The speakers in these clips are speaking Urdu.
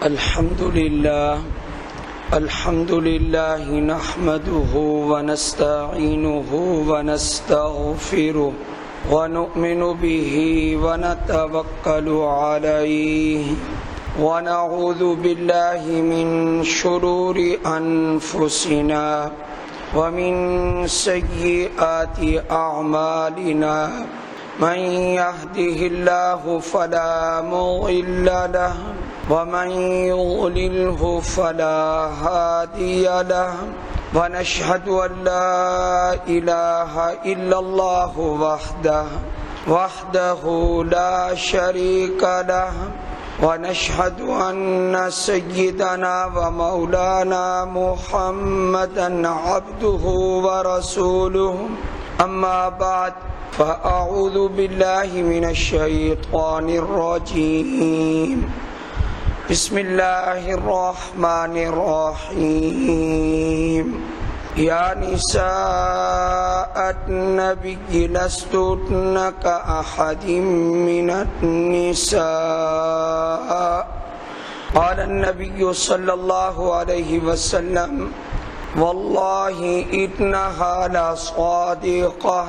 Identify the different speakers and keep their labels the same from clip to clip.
Speaker 1: الحمد لله نحمده ونستعينه ونستغفره ونؤمن به ونتوكل عليه ونعوذ بالله من شرور أنفسنا ومن سيئات أعمالنا من يهده الله فلا مضل له ومن يضلله فلا هادي له ونشهد أن لا إله إلا الله وحده لا شريك له ونشهد أن سيدنا ومولانا محمدا عبده ورسوله أما بعد فأعوذ بالله من الشيطان الرجيم بسم الله الرحمن الرحيم يا نساء النبي لستن كأحد من النساء قال النبي صلى الله عليه وسلم والله إنها لصادقة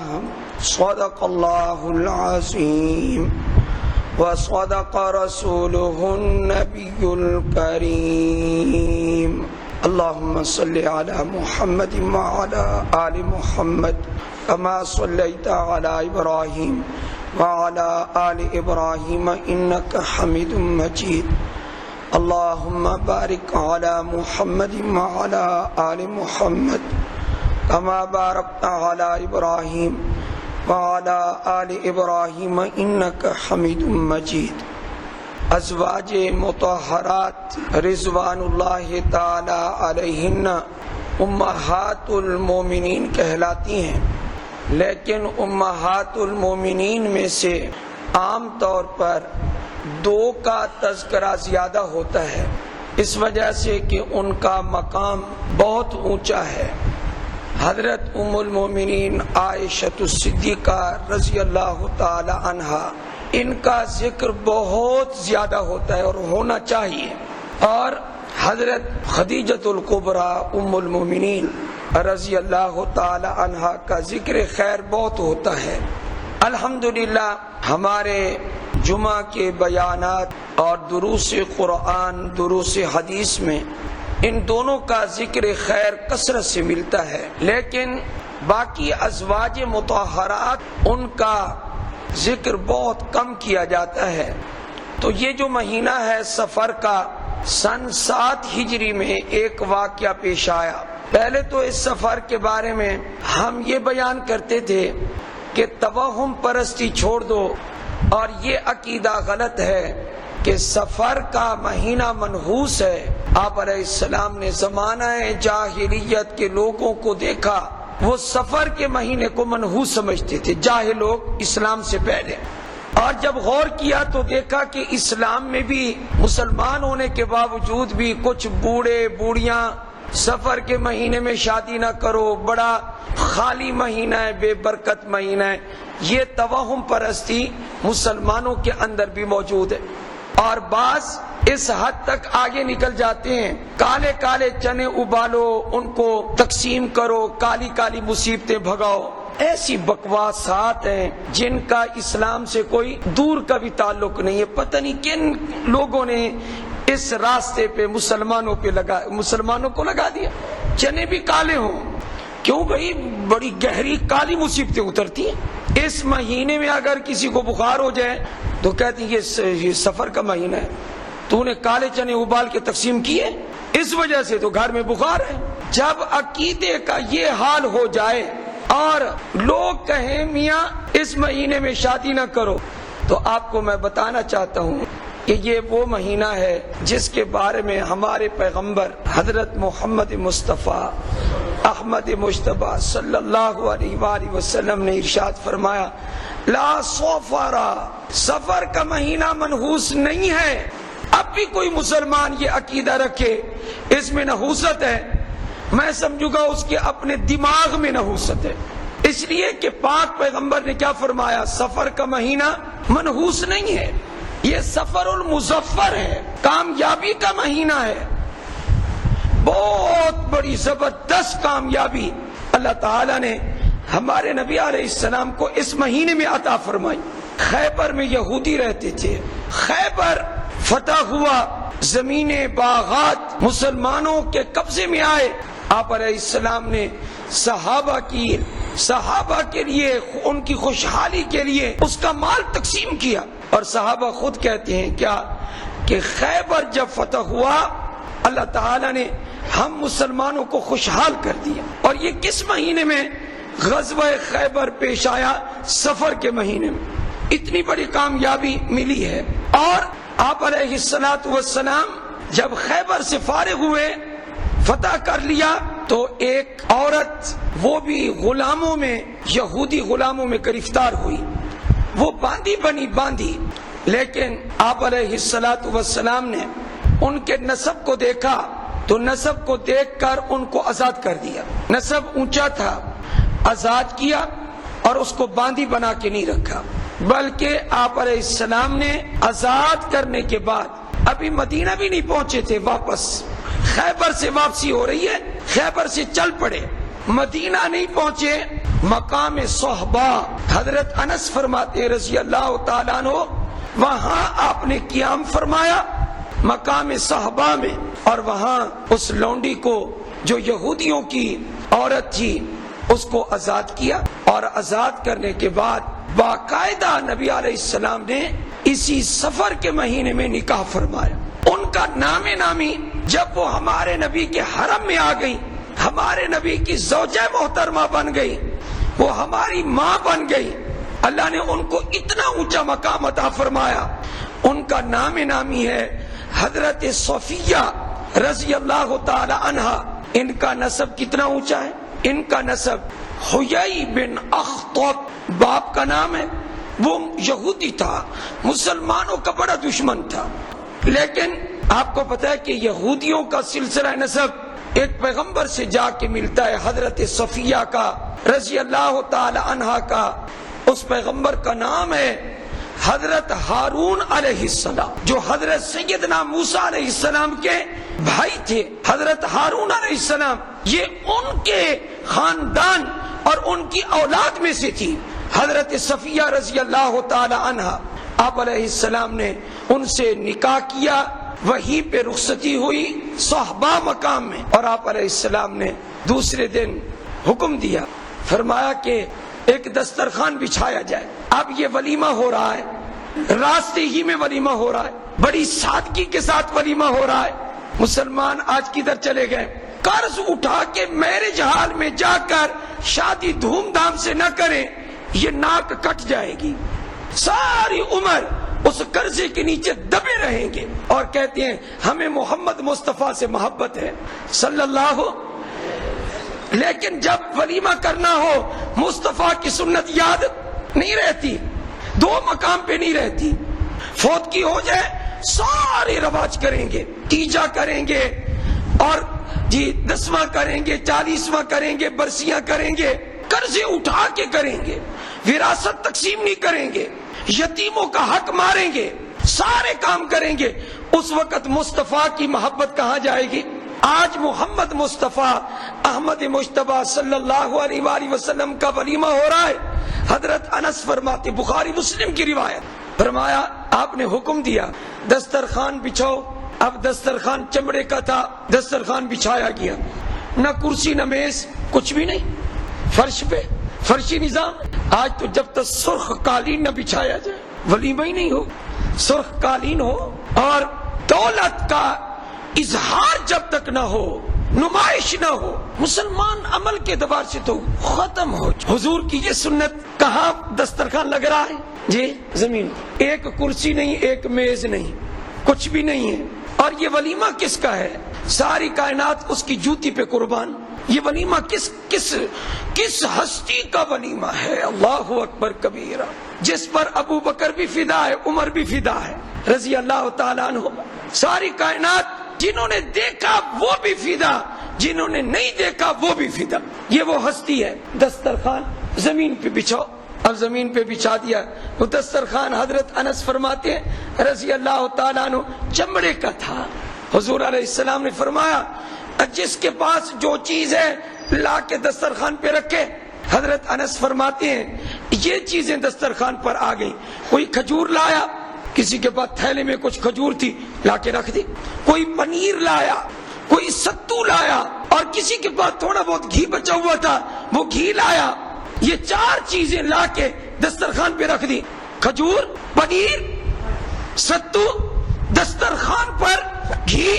Speaker 1: صدق الله العظيم وصدق رسوله النبي الكريم اللهم صل على محمد وعلى آل محمد كما صليت على إبراهيم وعلى آل إبراهيم إنك حميد مجيد اللهم بارك على محمد وعلى آل محمد كما باركت على إبراهيم وعلى آل إبراهيم إنك حميد مجيد ازواج مطہرات رضوان اللہ تعالی علیہن امہات المومنین کہلاتی ہیں، لیکن امہات المومنین میں سے عام طور پر دو کا تذکرہ زیادہ ہوتا ہے، اس وجہ سے کہ ان کا مقام بہت اونچا ہے۔ حضرت ام المومنین عائشہ الصدیقہ رضی اللہ تعالی عنہا، ان کا ذکر بہت زیادہ ہوتا ہے اور ہونا چاہیے، اور حضرت خدیجہ الکبریٰ ام المومنین رضی اللہ تعالی عنہا کا ذکر خیر بہت ہوتا ہے۔ الحمدللہ ہمارے جمعہ کے بیانات اور دروس قرآن دروس حدیث میں ان دونوں کا ذکر خیر کثرت سے ملتا ہے، لیکن باقی ازواج مطہرات ان کا ذکر بہت کم کیا جاتا ہے۔ تو یہ جو مہینہ ہے صفر کا، سن 7 ہجری میں ایک واقعہ پیش آیا۔ پہلے تو اس سفر کے بارے میں ہم یہ بیان کرتے تھے کہ توہم پرستی چھوڑ دو، اور یہ عقیدہ غلط ہے کہ سفر کا مہینہ منحوس ہے۔ آپ علیہ السلام نے زمانہ جاہلیت کے لوگوں کو دیکھا، وہ سفر کے مہینے کو منحوس سمجھتے تھے، جاہل لوگ اسلام سے پہلے، اور جب غور کیا تو دیکھا کہ اسلام میں بھی مسلمان ہونے کے باوجود بھی کچھ بوڑھے بوڑھیاں سفر کے مہینے میں شادی نہ کرو، بڑا خالی مہینہ ہے، بے برکت مہینہ ہے۔ یہ توہم پرستی مسلمانوں کے اندر بھی موجود ہے، اور بعض اس حد تک آگے نکل جاتے ہیں، کالے کالے چنے ابالو، ان کو تقسیم کرو، کالی کالی مصیبتیں بھگاؤ۔ ایسی بکواسات ہیں جن کا اسلام سے کوئی دور کا بھی تعلق نہیں ہے۔ پتہ نہیں کن لوگوں نے اس راستے پہ مسلمانوں کو لگا دیا۔ چنے بھی کالے ہوں، کیوں بھائی؟ بڑی گہری کالی مصیبتیں اترتی ہیں۔ اس مہینے میں اگر کسی کو بخار ہو جائے تو کہتی ہیں یہ سفر کا مہینہ ہے، تو نے کالے چنے ابال کے تقسیم کیے، اس وجہ سے تو گھر میں بخار ہے۔ جب عقیدے کا یہ حال ہو جائے اور لوگ کہیں میاں اس مہینے میں شادی نہ کرو، تو آپ کو میں بتانا چاہتا ہوں کہ یہ وہ مہینہ ہے جس کے بارے میں ہمارے پیغمبر حضرت محمد مصطفیٰ احمد مجتبی صلی اللہ علیہ وآلہ وسلم نے ارشاد فرمایا، لا صفرا، سفر کا مہینہ منحوس نہیں ہے۔ اب بھی کوئی مسلمان یہ عقیدہ رکھے اس میں نحوست ہے، میں سمجھوں گا اس کے اپنے دماغ میں نحوست ہے، اس لیے کہ پاک پیغمبر نے کیا فرمایا، سفر کا مہینہ منحوس نہیں ہے۔ یہ سفر المظفر ہے، کامیابی کا مہینہ ہے، بہت بڑی زبردست کامیابی اللہ تعالیٰ نے ہمارے نبی علیہ السلام کو اس مہینے میں عطا فرمائی۔ خیبر میں یہودی رہتے تھے، خیبر فتح ہوا، زمینیں باغات مسلمانوں کے قبضے میں آئے۔ آپ علیہ السلام نے صحابہ کے لیے، ان کی خوشحالی کے لیے اس کا مال تقسیم کیا، اور صحابہ خود کہتے ہیں کیا کہ خیبر جب فتح ہوا اللہ تعالیٰ نے ہم مسلمانوں کو خوشحال کر دیا۔ اور یہ کس مہینے میں غزوہ خیبر پیش آیا؟ سفر کے مہینے میں اتنی بڑی کامیابی ملی ہے۔ اور آپ علیہ السلام جب خیبر سے فارغ ہوئے، فتح کر لیا، تو ایک عورت وہ بھی غلاموں میں، یہودی غلاموں میں گرفتار ہوئی، وہ باندھی، لیکن آپ علیہ السلام نے ان کے نسب کو دیکھا تو نسب کو دیکھ کر ان کو آزاد کر دیا۔ نسب اونچا تھا، آزاد کیا، اور اس کو باندھی بنا کے نہیں رکھا، بلکہ آپ علیہ السلام نے آزاد کرنے کے بعد ابھی مدینہ بھی نہیں پہنچے تھے، واپس خیبر سے واپسی ہو رہی ہے، خیبر سے چل پڑے، مدینہ نہیں پہنچے، مقام صحبہ حضرت انس فرماتے رضی اللہ تعالیٰ عنہ، وہاں آپ نے قیام فرمایا مقام صحبہ میں، اور وہاں اس لونڈی کو جو یہودیوں کی عورت تھی اس کو آزاد کیا، اور آزاد کرنے کے بعد باقاعدہ نبی علیہ السلام نے اسی سفر کے مہینے میں نکاح فرمایا۔ ان کا نام نامی جب وہ ہمارے نبی کے حرم میں آ گئی، ہمارے نبی کی زوجہ محترمہ بن گئی، وہ ہماری ماں بن گئی، اللہ نے ان کو اتنا اونچا مقام عطا فرمایا۔ ان کا نام نامی ہے حضرت صفیہ رضی اللہ تعالی عنہا۔ ان کا نسب کتنا اونچا ہے؟ ان کا نسب حیی بن اخطب باپ کا نام ہے، وہ یہودی تھا، مسلمانوں کا بڑا دشمن تھا، لیکن آپ کو پتا ہے کہ یہودیوں کا سلسلہ نسب ایک پیغمبر سے جا کے ملتا ہے، حضرت صفیہ کا رضی اللہ تعالی عنہا کا۔ اس پیغمبر کا نام ہے حضرت ہارون علیہ السلام، جو حضرت سیدنا موسیٰ علیہ السلام کے بھائی تھے۔ حضرت ہارون علیہ السلام یہ ان کے خاندان اور ان کی اولاد میں سے تھی، حضرت صفیہ رضی اللہ تعالی عنہا۔ آپ علیہ السلام نے ان سے نکاح کیا، وہیں پہ رخصتی ہوئی صحبہ مقام میں، اور آپ علیہ السلام نے دوسرے دن حکم دیا، فرمایا کہ ایک دسترخوان بچھایا جائے۔ اب یہ ولیمہ ہو رہا ہے، راستے ہی میں ولیمہ ہو رہا ہے، بڑی سادگی کے ساتھ ولیمہ ہو رہا ہے۔ مسلمان آج کدھر چلے گئے؟ قرض اٹھا کے میرج ہال میں جا کر شادی دھوم دھام سے نہ کریں، یہ ناک کٹ جائے گی، ساری عمر اس قرضے کے نیچے دبے رہیں گے، اور کہتے ہیں ہمیں محمد مصطفیٰ سے محبت ہے صلی اللہ۔ لیکن جب ولیمہ کرنا ہو مصطفیٰ کی سنت یاد نہیں رہتی، دو مقام پہ نہیں رہتی، فوت کی ہو جائے سارے رواج کریں گے، تیجا کریں گے، اور 10واں کریں گے، 40واں کریں گے، برسیاں کریں گے، قرضے اٹھا کے کریں گے، وراثت تقسیم نہیں کریں گے، یتیموں کا حق ماریں گے، سارے کام کریں گے۔ اس وقت مصطفیٰ کی محبت کہاں جائے گی؟ آج محمد مصطفیٰ احمد مجتبیٰ صلی اللہ علیہ وآلہ وسلم کا ولیمہ ہو رہا ہے۔ حضرت انس فرماتے، بخاری مسلم کی روایت، فرمایا آپ نے حکم دیا دسترخوان بچھاؤ۔ اب دسترخوان چمڑے کا تھا، دسترخوان بچھایا گیا، نہ کرسی نہ میز، کچھ بھی نہیں، فرش پہ، فرشی نظام۔ آج تو جب تک سرخ قالین نہ بچھایا جائے ولیمہ ہی نہیں ہو، سرخ قالین ہو، اور دولت کا اظہار جب تک نہ ہو، نمائش نہ ہو، مسلمان عمل کے اعتبار سے تو ختم ہو۔ حضور کی یہ سنت، کہاں دسترخوان لگ رہا ہے؟ جی زمین، ایک کرسی نہیں، ایک میز نہیں، کچھ بھی نہیں ہے۔ اور یہ ولیمہ کس کا ہے؟ ساری کائنات اس کی جوتی پہ قربان۔ یہ ولیمہ کس ہستی کا ولیمہ ہے؟ اللہ اکبر کبیرہ، جس پر ابو بکر بھی فدا ہے، عمر بھی فدا ہے رضی اللہ تعالیٰ عنہ۔ ساری کائنات جنہوں نے دیکھا وہ بھی فدا، جنہوں نے نہیں دیکھا وہ بھی فدا۔ یہ وہ ہستی ہے۔ دسترخوان زمین پہ بچھاؤ، اب زمین پہ بچھا دیا. وہ دسترخوان حضرت انس فرماتے ہیں رضی اللہ تعالیٰ عنہ چمڑے کا تھا. حضور علیہ السلام نے فرمایا جس کے پاس جو چیز ہے لا کے دسترخوان پہ رکھے. حضرت انس فرماتے ہیں یہ چیزیں دسترخوان پر آ گئی. کوئی کھجور لایا, کسی کے پاس تھیلے میں کچھ کھجور تھی لا کے رکھ دی. کوئی پنیر لایا, کوئی ستو لایا, اور کسی کے پاس تھوڑا بہت گھی بچا ہوا تھا وہ گھی لایا. یہ 4 چیزیں لا کے دسترخوان پہ رکھ دی. کھجور, پنیر, ستو, دسترخوان پر گھی,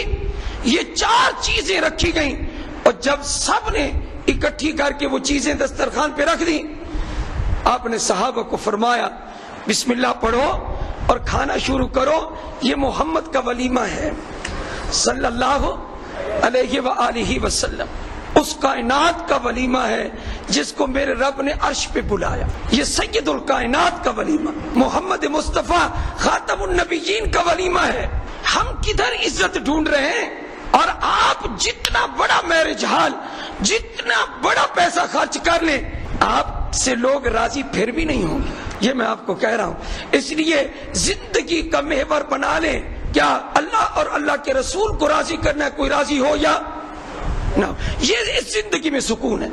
Speaker 1: یہ 4 چیزیں رکھی گئیں. اور جب سب نے اکٹھی کر کے وہ چیزیں دسترخوان پہ رکھ دی, آپ نے صحابہ کو فرمایا بسم اللہ پڑھو اور کھانا شروع کرو. یہ محمد کا ولیمہ ہے صلی اللہ علیہ وآلہ وسلم. اس کائنات کا ولیمہ ہے جس کو میرے رب نے عرش پہ بلایا. یہ سید الکائنات کا ولیمہ, محمد مصطفیٰ خاتم النبیین کا ولیمہ ہے. ہم کدھر عزت ڈھونڈ رہے ہیں؟ اور آپ جتنا بڑا میرج ہال, جتنا بڑا پیسہ خرچ کر لیں, آپ سے لوگ راضی پھر بھی نہیں ہوں گے. یہ میں آپ کو کہہ رہا ہوں. اس لیے زندگی کا محور بنا لیں. کیا اللہ اور اللہ کے رسول کو راضی کرنا ہے, کوئی راضی ہو یا نہ, یہ اس زندگی میں سکون ہے.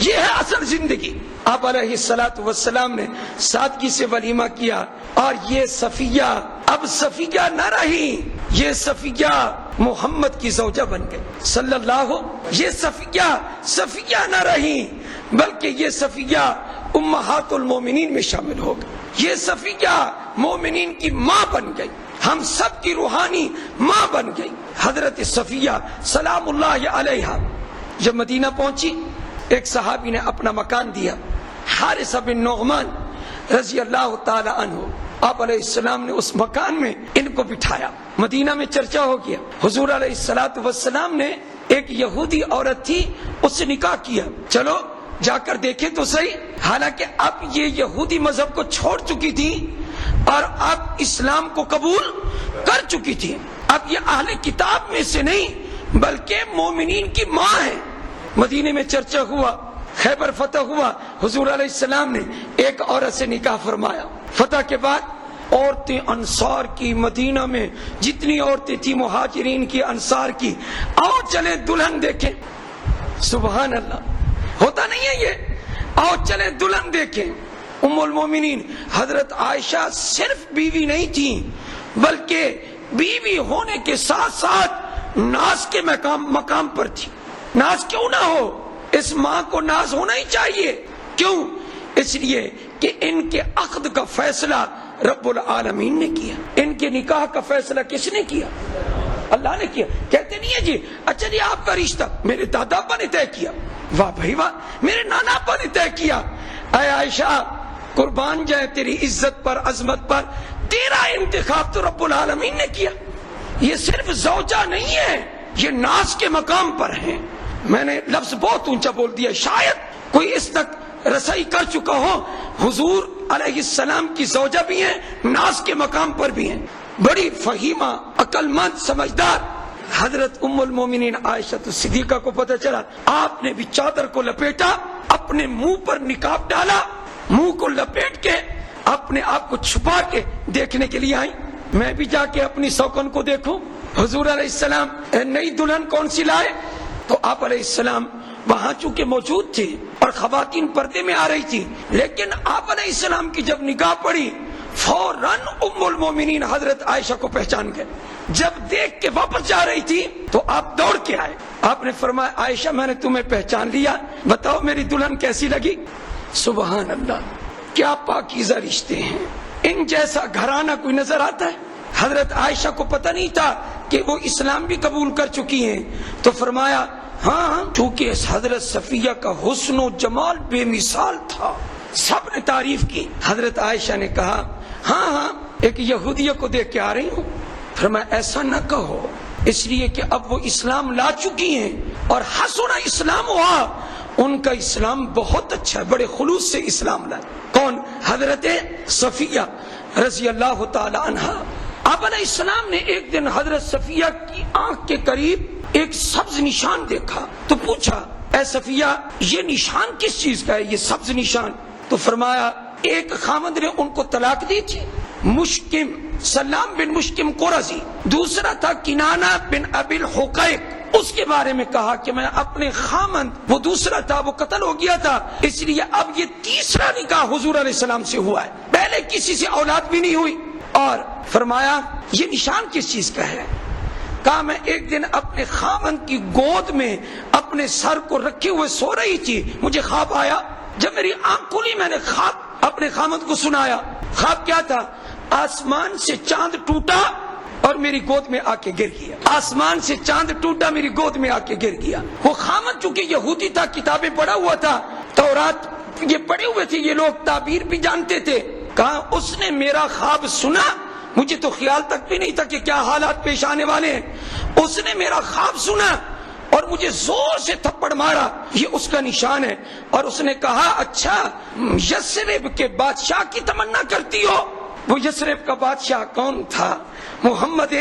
Speaker 1: یہ ہے اصل زندگی. آپ علیہ الصلوۃ والسلام نے سادگی سے ولیمہ کیا. اور یہ صفیہ اب صفیہ نہ رہی, یہ صفیہ محمد کی زوجہ بن گئی صلی اللہ. یہ صفیہ نہ رہی بلکہ یہ صفیہ امہات المومنین میں شامل ہو گئی. یہ صفیہ مومنین کی ماں بن گئی, ہم سب کی روحانی ماں بن گئی. حضرت صفیہ سلام اللہ علیہا جب مدینہ پہنچی, ایک صحابی نے اپنا مکان دیا, حارثہ بن نعمان رضی اللہ تعالی عنہ. آپ علیہ السلام نے اس مکان میں ان کو بٹھایا. مدینہ میں چرچا ہو گیا. حضور علیہ الصلوۃ والسلام نے ایک یہودی عورت تھی, اس سے نکاح کیا. چلو جا کر دیکھیں تو صحیح. حالانکہ اب یہ یہودی مذہب کو چھوڑ چکی تھی اور اب اسلام کو قبول کر چکی تھی. اب یہ اہل کتاب میں سے نہیں بلکہ مومنین کی ماں ہے. مدینے میں چرچا ہوا, خیبر فتح ہوا. حضور علیہ السلام نے ایک عورت سے نکاح فرمایا. فتح کے بعد عورتیں انصار کی, مدینہ میں جتنی عورتیں تھیں مہاجرین کی, انصار کی, آؤ چلے دلہن دیکھیں. سبحان اللہ, ہوتا نہیں ہے یہ, آؤ چلے دلہن دیکھیں. ام المومنین حضرت عائشہ صرف بیوی نہیں تھی بلکہ بیوی ہونے کے ساتھ ساتھ ناز کے مقام پر تھی. ناز کیوں نہ ہو, اس ماں کو ناز ہونا ہی چاہیے. کیوں؟ اس لیے کہ ان کے عقد کا فیصلہ رب العالمین نے کیا. ان کے نکاح کا فیصلہ کس نے کیا؟ اللہ نے کیا. کہتے نہیں ہے جی اچھا جی آپ کا رشتہ میرے دادا ابا نے طے کیا, واہ بھائی واہ, میرے نانا ابا نے طے کیا. اے عائشہ قربان جائے تیری عزت پر, عظمت پر, تیرا انتخاب تو رب العالمین نے کیا. یہ صرف زوجہ نہیں ہے, یہ ناز کے مقام پر ہیں. میں نے لفظ بہت اونچا بول دیا, شاید کوئی اس تک رسائی کر چکا ہو. حضور علیہ السلام کی زوجہ بھی ہیں, ناز کے مقام پر بھی ہیں, بڑی فہیمہ, عقل مند, سمجھدار. حضرت ام المومنین عائشہ صدیقہ کو پتہ چلا, آپ نے بھی چادر کو لپیٹا, اپنے منہ پر نقاب ڈالا, منہ کو لپیٹ کے اپنے آپ کو چھپا کے دیکھنے کے لیے آئی. میں بھی جا کے اپنی سوکن کو دیکھوں. حضور علیہ السلام نئی دلہن کون سی لائے, تو آپ علیہ السلام وہاں چونکہ موجود تھے اور خواتین پردے میں آ رہی تھی, لیکن آپ علیہ السلام کی جب نگاہ پڑی فوراً ام المومنین حضرت عائشہ کو پہچان گئے. جب دیکھ کے واپس جا رہی تھی تو آپ دوڑ کے آئے. آپ نے فرمایا عائشہ میں نے تمہیں پہچان لیا, بتاؤ میری دلہن کیسی لگی. سبحان اللہ, کیا پاکیزہ رشتے ہیں. ان جیسا گھرانہ کوئی نظر آتا ہے. حضرت عائشہ کو پتہ نہیں تھا کہ وہ اسلام بھی قبول کر چکی ہیں, تو فرمایا ہاں چونکہ حضرت صفیہ کا حسن و جمال بے مثال تھا, سب نے تعریف کی. حضرت عائشہ نے کہا ہاں ایک یہودیہ کو دیکھ کے آ رہی ہوں. فرمایا ایسا نہ کہو, اس لیے کہ اب وہ اسلام لا چکی ہیں اور حسن اسلام ہوا, ان کا اسلام بہت اچھا ہے, بڑے خلوص سے اسلام لائے. کون؟ حضرت صفیہ رضی اللہ تعالی عنہا. آپ علیہ السلام نے ایک دن حضرت صفیہ کی آنکھ کے قریب ایک سبز نشان دیکھا تو پوچھا اے صفیہ یہ نشان کس چیز کا ہے, یہ سبز نشان؟ تو فرمایا ایک خامد نے ان کو طلاق دی تھی، مشکم سلام بن مشکم قرظی، دوسرا تھا کنانہ بن ابی الحقیق، اس کے بارے میں کہا کہ میں اپنے خامند، وہ دوسرا تھا وہ قتل ہو گیا تھا، اس لیے اب یہ تیسرا نکاح حضور علیہ السلام سے ہوا ہے، پہلے کسی سے اولاد بھی نہیں ہوئی۔ اور فرمایا یہ نشان کس چیز کا ہے؟ کہا میں ایک دن اپنے خامند کی گود میں اپنے سر کو رکھے ہوئے سو رہی تھی، مجھے خواب آیا، جب میری آنکھ کھلی میں نے خواب اپنے خامند کو سنایا۔ خواب کیا تھا؟ آسمان سے چاند ٹوٹا اور میری گود میں آ کے گر گیا، آسمان سے چاند ٹوٹا میری گود میں آ کے گر گیا۔ وہ خامد چونکہ یہودی تھا، کتابیں پڑھا ہوا تھا، تورات یہ پڑھے ہوئے تھے، یہ لوگ تعبیر بھی جانتے تھے۔ کہا اس نے میرا خواب سنا، مجھے تو خیال تک بھی نہیں تھا کہ کیا حالات پیش آنے والے ہیں، اس نے میرا خواب سنا اور مجھے زور سے تھپڑ مارا، یہ اس کا نشان ہے۔ اور اس نے کہا اچھا یثرب کے بادشاہ کی تمنا کرتی ہو؟ وہ یثرب کا بادشاہ کون تھا؟ محمد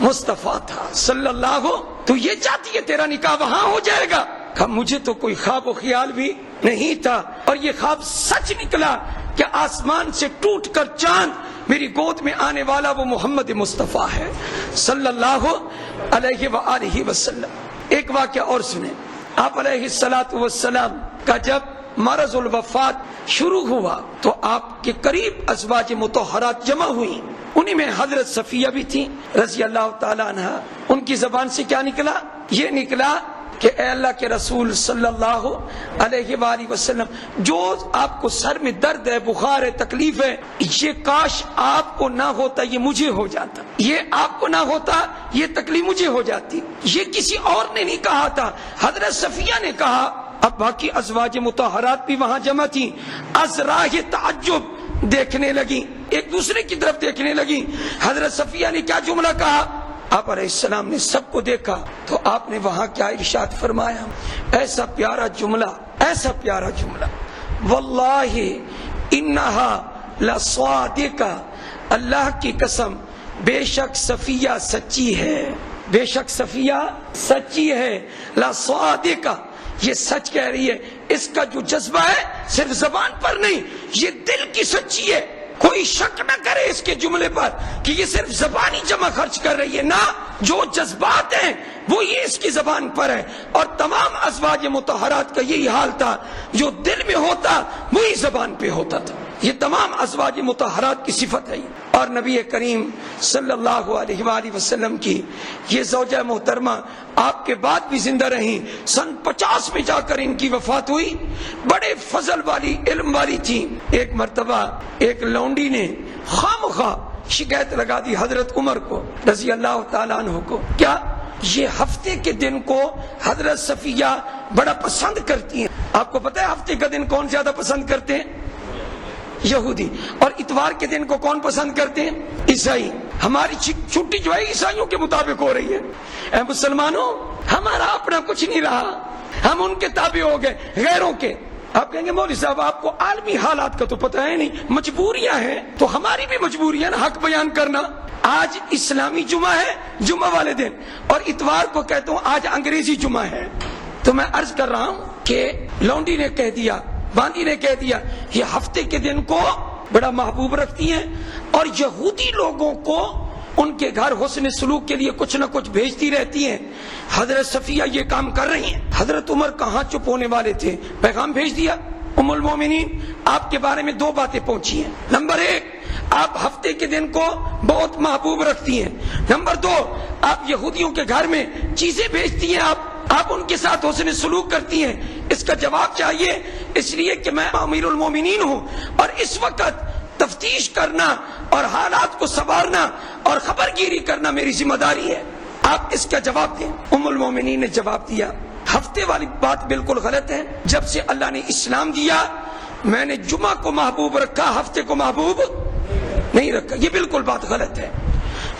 Speaker 1: مصطفیٰ تھا صلی اللہ، تو یہ چاہتی ہے تیرا نکاح وہاں ہو جائے گا؟ کہا مجھے تو کوئی خواب و خیال بھی نہیں تھا، اور یہ خواب سچ نکلا کہ آسمان سے ٹوٹ کر چاند میری گود میں آنے والا وہ محمد مصطفیٰ ہے صلی اللہ علیہ وآلہ وسلم۔ ایک واقعہ اور سنیں، آپ علیہ الصلوۃ والسلام کا جب مرض الوفات شروع ہوا تو آپ کے قریب ازواج مطہرات جمع ہوئی، انہی میں حضرت صفیہ بھی تھی رضی اللہ تعالیٰ عنہ۔ ان کی زبان سے کیا نکلا؟ یہ نکلا کہ اے اللہ کے رسول صلی اللہ علیہ وآلہ وسلم، جو آپ کو سر میں درد ہے، بخار ہے، تکلیف ہے، یہ کاش آپ کو نہ ہوتا، یہ مجھے ہو جاتا، یہ آپ کو نہ ہوتا، یہ تکلیف مجھے ہو جاتی۔ یہ کسی اور نے نہیں کہا تھا، حضرت صفیہ نے کہا۔ اب باقی ازواج مطہرات بھی وہاں جمع تھی، از راہ تعجب دیکھنے لگی، ایک دوسرے کی طرف دیکھنے لگی۔ حضرت صفیہ نے کیا جملہ کہا؟ آپ علیہ السلام نے سب کو دیکھا تو آپ نے وہاں کیا ارشاد فرمایا؟ ایسا پیارا جملہ، ایسا پیارا جملہ، واللہ انہا لصادقہ، اللہ کی قسم بے شک صفیہ سچی ہے، بے شک صفیہ سچی ہے، لصادقہ یہ سچ کہہ رہی ہے، اس کا جو جذبہ ہے صرف زبان پر نہیں، یہ دل کی سچی ہے۔ کوئی شک نہ کرے اس کے جملے پر کہ یہ صرف زبانی جمع خرچ کر رہی ہے، نہ، جو جذبات ہیں وہ یہ اس کی زبان پر ہے۔ اور تمام ازواج مطہرات کا یہی حال تھا، جو دل میں ہوتا وہی زبان پہ ہوتا تھا۔ یہ تمام ازواج مطہرات کی صفت ہے۔ اور نبی کریم صلی اللہ علیہ وآلہ وسلم کی یہ زوجہ محترمہ آپ کے بعد بھی زندہ رہیں، سن 50 میں جا کر ان کی وفات ہوئی، بڑے فضل والی، علم والی تھی۔ ایک مرتبہ ایک لونڈی نے خواہ شکایت لگا دی حضرت عمر کو رضی اللہ تعالیٰ عنہ کو، کیا یہ ہفتے کے دن کو حضرت صفیہ بڑا پسند کرتی ہیں؟ آپ کو پتہ ہے ہفتے کا دن کون زیادہ پسند کرتے ہیں؟ یہودی۔ اور اتوار کے دن کو کون پسند کرتے ہیں؟ عیسائی۔ ہماری چھٹی جو ہے عیسائیوں کے مطابق ہو رہی ہے۔ اے مسلمانوں، ہمارا اپنا کچھ نہیں رہا، ہم ان کے تابع ہو گئے، غیروں کے۔ آپ کہیں گے مولوی صاحب آپ کو عالمی حالات کا تو پتہ ہے نہیں، مجبوریاں ہیں، تو ہماری بھی مجبوریاں نا حق بیان کرنا۔ آج اسلامی جمعہ ہے، جمعہ والے دن، اور اتوار کو کہتا ہوں آج انگریزی جمعہ ہے۔ تو میں عرض کر رہا ہوں کہ لونڈی نے کہہ دیا، باندی نے کہہ دیا، یہ ہفتے کے دن کو بڑا محبوب رکھتی ہیں، اور یہودی لوگوں کو ان کے گھر حسن سلوک کے لیے کچھ نہ کچھ بھیجتی رہتی ہیں۔ حضرت صفیہ یہ کام کر رہی ہیں، حضرت عمر کہاں چپ ہونے والے تھے، پیغام بھیج دیا، ام المومنین آپ کے بارے میں 2 باتیں پہنچی ہیں۔ نمبر 1، آپ ہفتے کے دن کو بہت محبوب رکھتی ہیں۔ نمبر 2، آپ یہودیوں کے گھر میں چیزیں بھیجتی ہیں، آپ ان کے ساتھ حسن سلوک کرتی ہیں۔ اس کا جواب چاہیے، اس لیے کہ میں امیر المومنین ہوں، اور اس وقت تفتیش کرنا اور حالات کو سنوارنا اور خبر گیری کرنا میری ذمہ داری ہے، آپ اس کا جواب دیں۔ ام المومنین نے جواب دیا، ہفتے والی بات بالکل غلط ہے، جب سے اللہ نے اسلام دیا میں نے جمعہ کو محبوب رکھا، ہفتے کو محبوب نہیں رکھا، یہ بالکل بات غلط ہے۔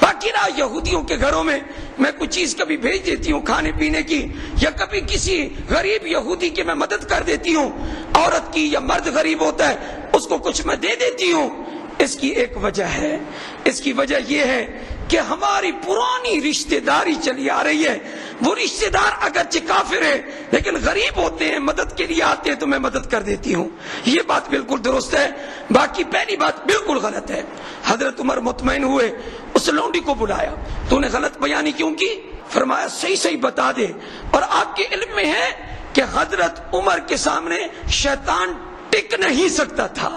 Speaker 1: باقی رہا یہودیوں کے گھروں میں میں کوئی چیز کبھی بھیج دیتی ہوں کھانے پینے کی، یا کبھی کسی غریب یہودی کی میں مدد کر دیتی ہوں، عورت کی یا مرد غریب ہوتا ہے اس کو کچھ میں دے دیتی ہوں۔ اس کی ایک وجہ ہے، اس کی وجہ یہ ہے کہ ہماری پرانی رشتہ داری چلی آ رہی ہے، وہ رشتے دار اگرچہ کافر ہے لیکن غریب ہوتے ہیں، مدد کے لیے آتے ہیں تو میں مدد کر دیتی ہوں. یہ بات بالکل درست ہے. باقی پہلی بات بالکل غلط ہے. حضرت عمر مطمئن ہوئے، اس لونڈی کو بلایا، تو نے غلط بیانی کیوں کی؟ فرمایا صحیح صحیح بتا دے. اور آپ کے علم میں ہے کہ حضرت عمر کے سامنے شیطان ٹک نہیں سکتا تھا.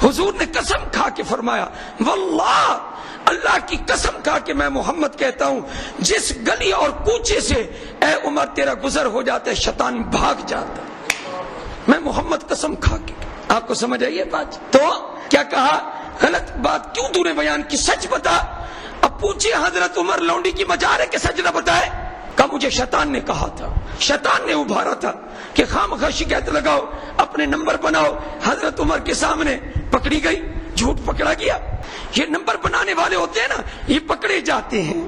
Speaker 1: حضور نے قسم کھا کے فرمایا، واللہ اللہ کی قسم کھا کے میں محمد کہتا ہوں، جس گلی اور کوچے سے اے عمر تیرا گزر ہو جاتا ہے شیطان بھاگ جاتا. میں محمد قسم کھا کے. آپ کو سمجھ آئی یہ بات؟ تو کیا کہا؟ غلط بات کیوں تو نے بیان کی؟ سچ بتا. اب پوچھے حضرت عمر لونڈی کی مجال ہے کہ سچ نہ بتائے؟ کہا مجھے شیطان نے کہا تھا، شیطان نے ابھارا تھا کہ خامخواہ شکایت لگاؤ، اپنے نمبر بناؤ. حضرت عمر کے سامنے پکڑی گئی، جھوٹ پکڑا گیا. یہ نمبر بنانے والے ہوتے ہیں نا، یہ پکڑے جاتے ہیں.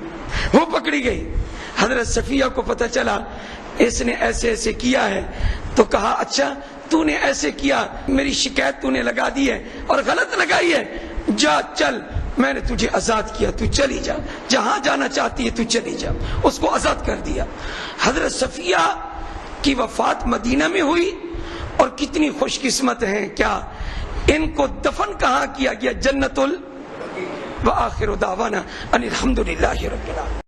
Speaker 1: وہ پکڑی گئی. حضرت صفیہ کو پتہ چلا اس نے ایسے ایسے کیا ہے، تو کہا اچھا تو نے ایسے کیا، میری شکایت تو نے لگا دی ہے اور غلط لگائی ہے، جا چل، میں نے تجھے آزاد کیا، تو چلی جا، جہاں جانا چاہتی ہے تو چلی جا. اس کو آزاد کر دیا. حضرت صفیہ کی وفات مدینہ میں ہوئی، اور کتنی خوش قسمت ہیں کیا ان کو دفن کہاں کیا گیا؟ جنت وآخر دعوانا ان الحمدللہ رب العالمین.